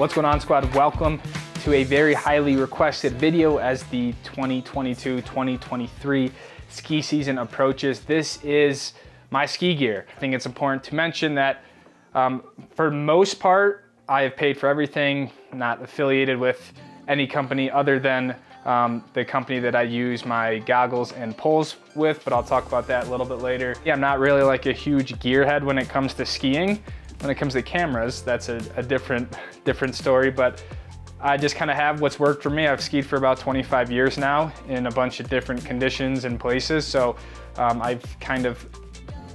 What's going on, squad? Welcome to a very highly requested video as the 2022-2023 ski season approaches. This is my ski gear. I think it's important to mention that for the most part, I have paid for everything, not affiliated with any company other than the company that I use my goggles and poles with, but I'll talk about that a little bit later. Yeah, I'm not really like a huge gearhead when it comes to skiing. When it comes to cameras, that's a different story, but I just kind of have what's worked for me. I've skied for about 25 years now in a bunch of different conditions and places, so I've kind of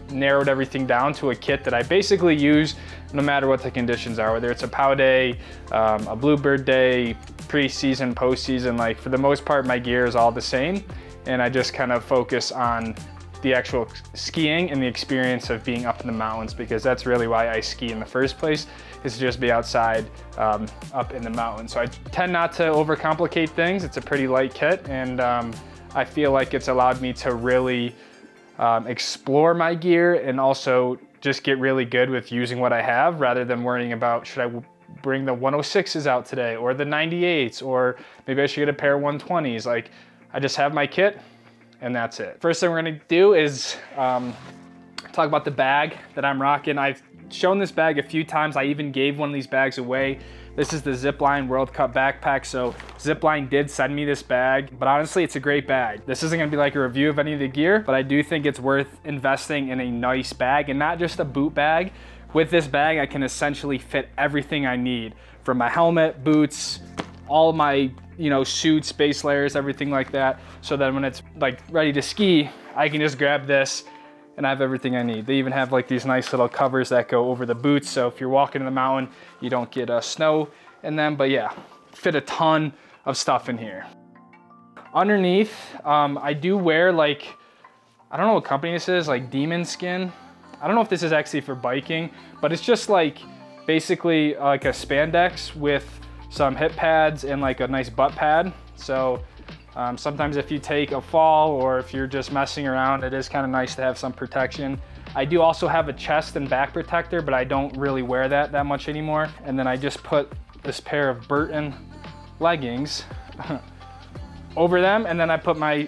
narrowed everything down to a kit that I basically use no matter what the conditions are, whether it's a POW day, a bluebird day, pre-season, post-season. Like, for the most part, my gear is all the same, and I just kind of focus on the actual skiing and the experience of being up in the mountains, because that's really why I ski in the first place, is to just be outside up in the mountains. So I tend not to overcomplicate things. It's a pretty light kit, and I feel like it's allowed me to really explore my gear and also just get really good with using what I have, rather than worrying about, should I bring the 106s out today or the 98s, or maybe I should get a pair of 120s. Like, I just have my kit and that's it. First thing we're gonna do is talk about the bag that I'm rocking. I've shown this bag a few times. I even gave one of these bags away. This is the Zipline World Cup backpack. So Zipline did send me this bag, but honestly, it's a great bag. This isn't gonna be like a review of any of the gear, but I do think it's worth investing in a nice bag, and not just a boot bag. With this bag, I can essentially fit everything I need, from my helmet, boots, all of my, suits, base layers, everything like that. So that when it's like ready to ski, I can just grab this and I have everything I need. They even have like these nice little covers that go over the boots, so if you're walking in the mountain, you don't get snow in them. But yeah, fit a ton of stuff in here. Underneath, I do wear, like, I don't know what company this is, like Demon Skin. I don't know if this is actually for biking, but it's just like basically like a spandex with some hip pads and like a nice butt pad. So sometimes if you take a fall or if you're just messing around, it is kind of nice to have some protection. I do also have a chest and back protector, but I don't really wear that much anymore. And then I just put this pair of Burton leggings over them, and then I put my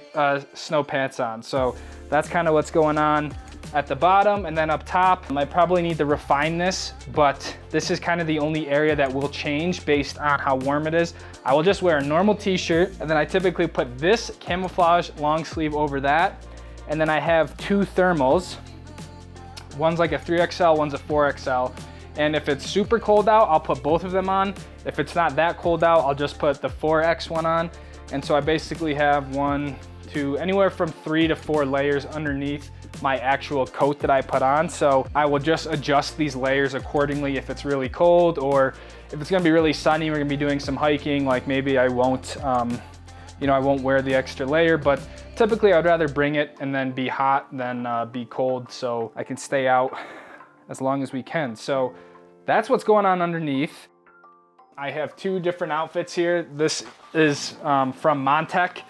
snow pants on. So that's kind of what's going on at the bottom. And then up top, I probably need to refine this, but this is kind of the only area that will change based on how warm it is. I will just wear a normal t-shirt, and then I typically put this camouflage long sleeve over that. And then I have two thermals. One's like a 3XL, one's a 4XL. And if it's super cold out, I'll put both of them on. If it's not that cold out, I'll just put the 4X one on. And so I basically have anywhere from 3 to 4 layers underneath my actual coat that I put on. So I will just adjust these layers accordingly if it's really cold, or if it's gonna be really sunny, we're gonna be doing some hiking, like maybe I won't, I won't wear the extra layer, but typically I'd rather bring it and then be hot than be cold, so I can stay out as long as we can. So that's what's going on underneath. I have two different outfits here. This is from Montec.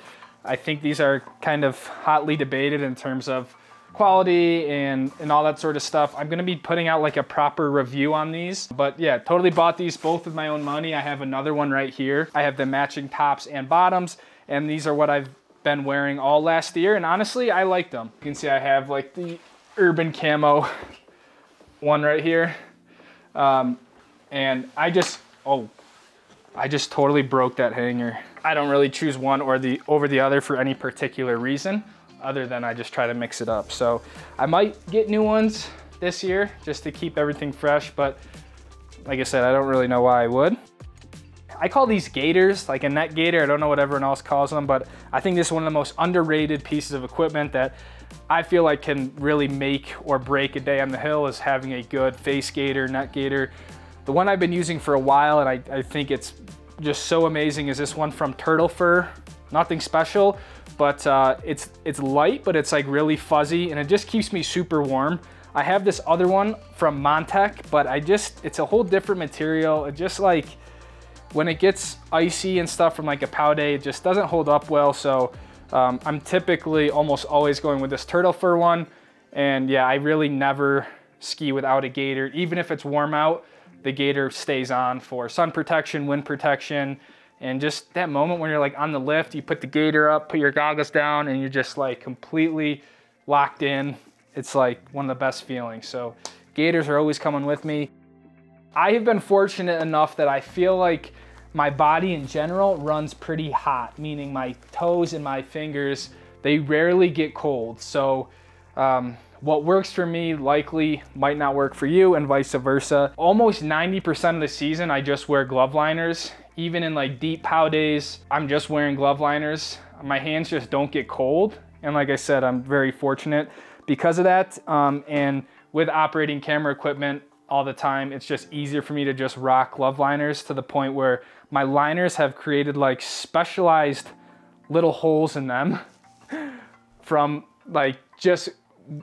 I think these are kind of hotly debated in terms of quality and all that sort of stuff. I'm gonna be putting out like a proper review on these, but yeah, totally bought these both with my own money. I have another one right here. I have the matching tops and bottoms, and these are what I've been wearing all last year, and honestly, I like them. You can see I have like the urban camo one right here, and I just totally broke that hanger. I don't really choose one or over the other for any particular reason, other than I just try to mix it up. So I might get new ones this year just to keep everything fresh, but like I said, I don't really know why I would. I call these gaiters, like a net gaiter. I don't know what everyone else calls them, but I think this is one of the most underrated pieces of equipment that I feel like can really make or break a day on the hill, is having a good face gaiter, net gaiter. The one I've been using for a while, and I think it's just so amazing, is this one from Turtle Fur. Nothing special, but it's light, but it's like really fuzzy, and it just keeps me super warm. I have this other one from Montec, but it's a whole different material. It just, like, when it gets icy and stuff from like a POW day, it just doesn't hold up well. So I'm typically almost always going with this Turtle Fur one. And yeah, I really never ski without a gaiter. Even if it's warm out, the gaiter stays on for sun protection, wind protection, and just that moment when you're like on the lift, you put the gaiter up, put your goggles down, and you're just like completely locked in. It's like one of the best feelings. So gaiters are always coming with me. I have been fortunate enough that I feel like my body in general runs pretty hot, meaning my toes and my fingers, they rarely get cold. So what works for me likely might not work for you, and vice versa. Almost 90% of the season, I just wear glove liners. Even in like deep pow days, I'm just wearing glove liners. My hands just don't get cold. And like I said, I'm very fortunate because of that. And with operating camera equipment all the time, it's just easier for me to just rock glove liners, to the point where my liners have created like specialized little holes in them from like just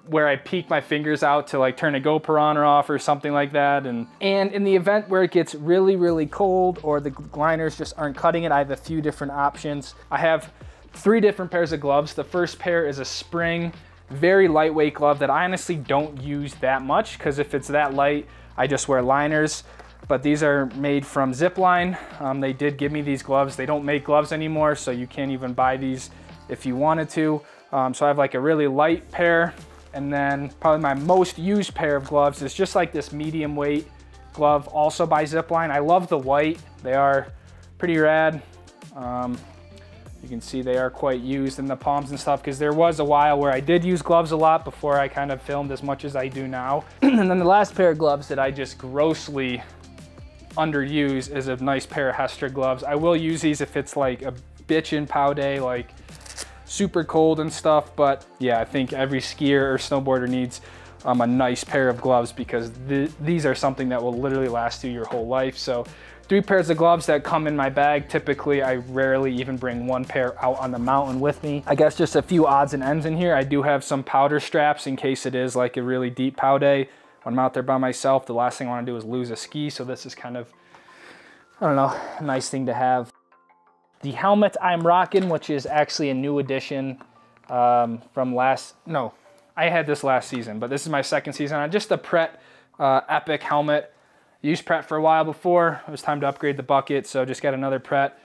where I peek my fingers out to like turn a GoPro on or off or something like that. And in the event where it gets really, really cold or the liners just aren't cutting it, I have a few different options. I have 3 different pairs of gloves. The first pair is a spring, very lightweight glove that I honestly don't use that much, because if it's that light, I just wear liners. But these are made from Zipline. They did give me these gloves. They don't make gloves anymore, so you can't even buy these if you wanted to. So I have like a really light pair. And then probably my most used pair of gloves is just like this medium weight glove, also by Zipline. I love the white. They are pretty rad. You can see they are quite used in the palms and stuff, because there was a while where I did use gloves a lot before I kind of filmed as much as I do now. And then the last pair of gloves that I just grossly underuse is a nice pair of Hestra gloves. I will use these if it's like a bitchin' pow day, like super cold and stuff. But yeah, I think every skier or snowboarder needs a nice pair of gloves, because these are something that will literally last you your whole life. So 3 pairs of gloves that come in my bag. Typically, I rarely even bring 1 pair out on the mountain with me. I guess just a few odds and ends in here. I do have some powder straps in case it is like a really deep pow day. When I'm out there by myself, the last thing I want to do is lose a ski. So this is kind of, I don't know, a nice thing to have. The helmet I'm rocking, which is actually a new addition from I had this last season, but this is my second season on just the Pret Epic helmet. Used Pret for a while before. It was time to upgrade the bucket, so just got another Pret.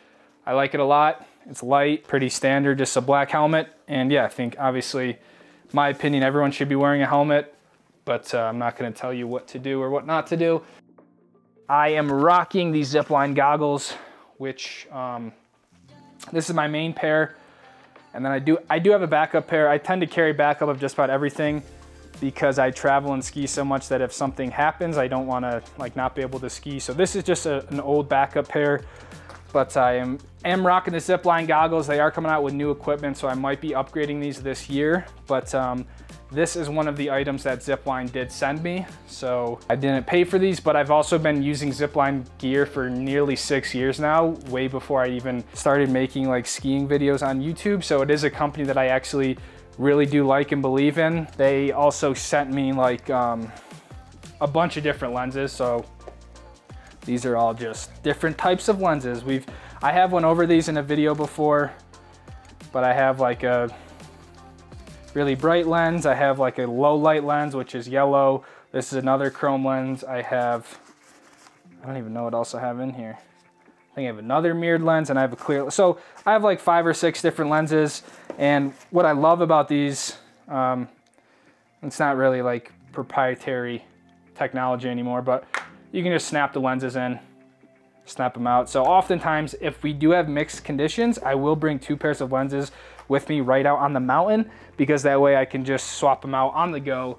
I like it a lot. It's light, pretty standard, just a black helmet. And yeah, I think obviously, my opinion, everyone should be wearing a helmet, but I'm not gonna tell you what to do or what not to do. I am rocking these Zipline goggles, which this is my main pair. And then I do have a backup pair. I tend to carry backup of just about everything, because I travel and ski so much that if something happens, I don't want to like not be able to ski. So this is just an old backup pair, but I am rocking the Zipline goggles. They are coming out with new equipment, so I might be upgrading these this year. But this is one of the items that Zipline did send me. So I didn't pay for these, but I've also been using Zipline gear for nearly 6 years now, way before I even started making like skiing videos on YouTube. So it is a company that I actually really do like and believe in. They also sent me like a bunch of different lenses. So these are all just different types of lenses. I have went over these in a video before, but I have like a really bright lens. I have like a low light lens, which is yellow. This is another chrome lens. I don't even know what else I have in here. I think I have another mirrored lens, and I have a clear. So I have like 5 or 6 different lenses. And what I love about these, it's not really like proprietary technology anymore, but you can just snap the lenses in, snap them out. So oftentimes, if we do have mixed conditions, I will bring 2 pairs of lenses with me right out on the mountain, because that way I can just swap them out on the go.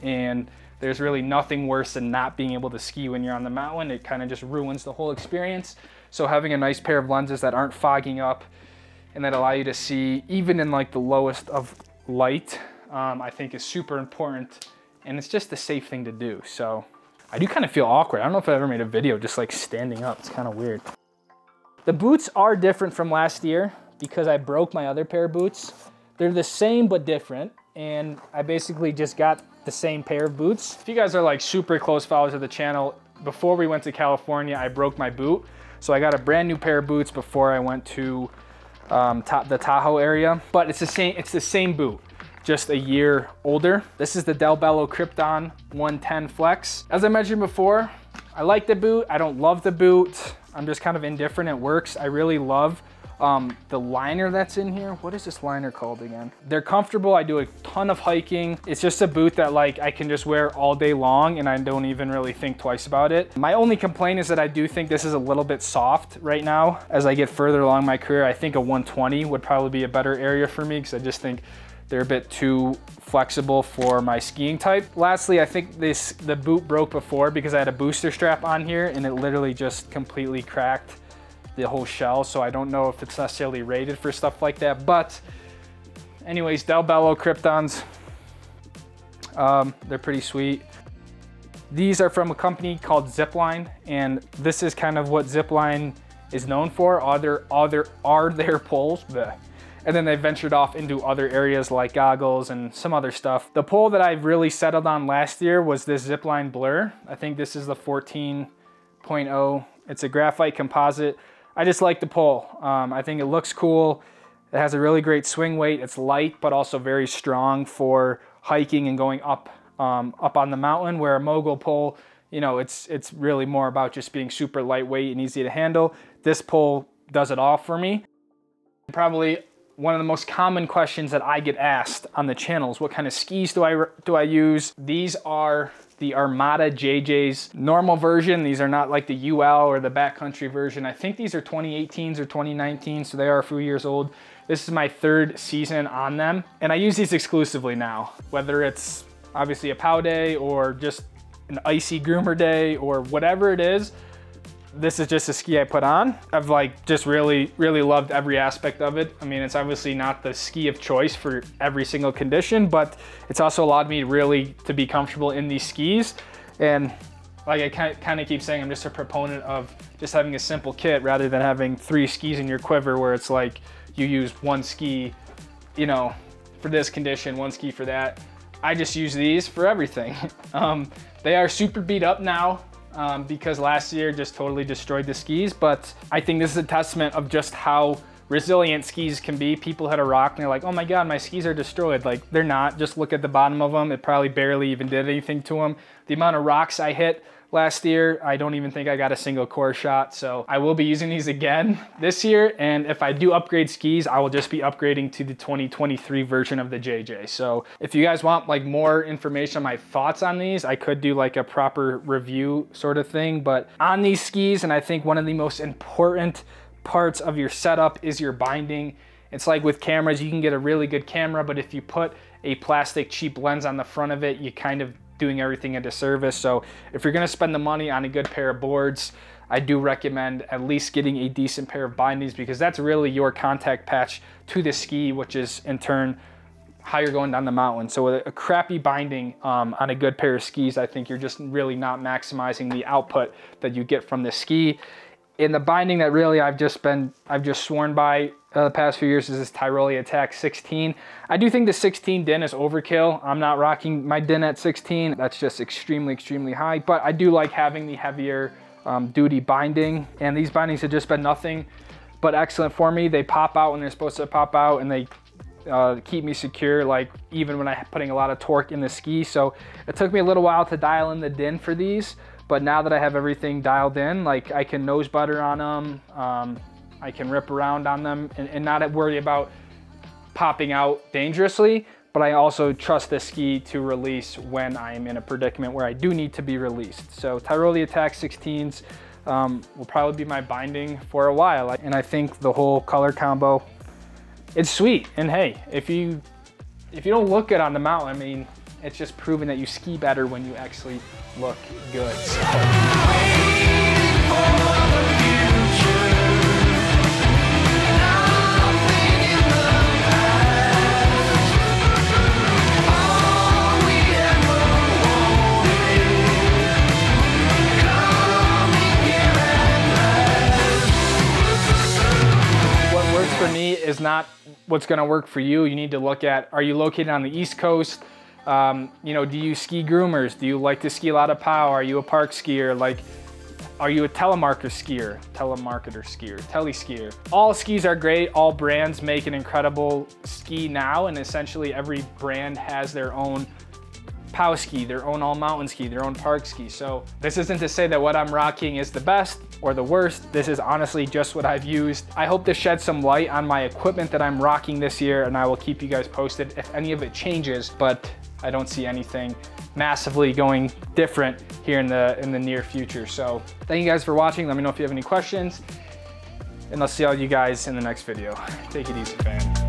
And there's really nothing worse than not being able to ski when you're on the mountain. It kind of just ruins the whole experience. So having a nice pair of lenses that aren't fogging up and that allow you to see even in like the lowest of light, I think is super important. And it's just a safe thing to do. So I do kind of feel awkward. I don't know if I ever made a video just like standing up. It's kind of weird. The boots are different from last year because I broke my other pair of boots. They're the same but different. And I basically just got the same pair of boots. If you guys are like super close followers of the channel, before we went to California, I broke my boot. So I got a brand new pair of boots before I went to the Tahoe area. But it's the same boot. just a year older. This is the Del Bello Krypton 110 Flex. As I mentioned before, I like the boot. I don't love the boot. I'm just kind of indifferent. It works. I really love the liner that's in here. What is this liner called again? They're comfortable. I do a ton of hiking. It's just a boot that like I can just wear all day long and I don't even really think twice about it. My only complaint is that I do think this is a little bit soft right now. As I get further along my career, I think a 120 would probably be a better area for me because I just think they're a bit too flexible for my skiing type. Lastly, I think the boot broke before because I had a booster strap on here and it literally just completely cracked the whole shell. So I don't know if it's necessarily rated for stuff like that. But anyways, Del Bello Kryptons, they're pretty sweet. These are from a company called Zipline, and this is kind of what Zipline is known for, are their poles. Bleh. And then they ventured off into other areas like goggles and some other stuff. The pole that I really settled on last year was this Zipline Blur. I think this is the 14.0. It's a graphite composite. I just like the pole. I think it looks cool. It has a really great swing weight. It's light, but also very strong for hiking and going up on the mountain, where a mogul pole, you know, it's really more about just being super lightweight and easy to handle. This pole does it all for me. Probably one of the most common questions that I get asked on the channel is what kind of skis do I use? These are the Armada JJ's normal version. These are not like the UL or the backcountry version. I think these are 2018s or 2019, so they are a few years old. This is my third season on them, and I use these exclusively now, whether it's obviously a POW day or just an icy groomer day or whatever it is. This is just a ski I put on. I've like just really loved every aspect of it. I mean, it's obviously not the ski of choice for every single condition, but it's also allowed me really to be comfortable in these skis. And like I kind of keep saying, I'm just a proponent of just having a simple kit rather than having 3 skis in your quiver where it's like you use one ski, you know, for this condition, one ski for that. I just use these for everything. They are super beat up now. Because last year just totally destroyed the skis, but I think this is a testament of just how resilient skis can be. People hit a rock and they're like, oh my God, my skis are destroyed. Like, they're not. Just look at the bottom of them. It probably barely even did anything to them. The amount of rocks I hit last year, I don't even think I got a single core shot. So I will be using these again this year. And if I do upgrade skis, I will just be upgrading to the 2023 version of the JJ. So if you guys want like more information on my thoughts on these, I could do like a proper review sort of thing. But on these skis, and I think one of the most important parts of your setup is your binding. It's like with cameras, you can get a really good camera, but if you put a plastic cheap lens on the front of it, you kind of doing everything a disservice. So if you're gonna spend the money on a good pair of boards, I do recommend at least getting a decent pair of bindings, because that's really your contact patch to the ski, which is in turn how you're going down the mountain. So with a crappy binding on a good pair of skis, I think you're just really not maximizing the output that you get from the ski. In the binding that really I've just sworn by the past few years is this Tyrolia Attack 16. I do think the 16 din is overkill. I'm not rocking my din at 16. That's just extremely high, but I do like having the heavier duty binding, and these bindings have just been nothing but excellent for me. They pop out when they're supposed to pop out, and they keep me secure, like even when I'm putting a lot of torque in the ski. So it took me a little while to dial in the din for these, but now that I have everything dialed in, like I can nose butter on them, I can rip around on them and not worry about popping out dangerously, but I also trust the ski to release when I'm in a predicament where I do need to be released. So Tyrolia Attack 16s will probably be my binding for a while. And I think the whole color combo, it's sweet. And hey, if you don't look good on the mountain, I mean, it's just proven that you ski better when you actually look good. For me is not what's going to work for you. You need to look at, are you located on the East Coast? You know, do you ski groomers? Do you like to ski a lot of POW? Are you a park skier? Like, Are you a telemarketer skier, tele skier? All skis are great. All brands make an incredible ski now, and essentially every brand has their own POW ski, their own all mountain ski, their own park ski. So this isn't to say that what I'm rocking is the best or the worst. This is honestly just what I've used. I hope this sheds some light on my equipment that I'm rocking this year, and I will keep you guys posted if any of it changes, but I don't see anything massively going different here in the near future. So thank you guys for watching. Let me know if you have any questions, and I'll see all you guys in the next video. Take it easy, fam.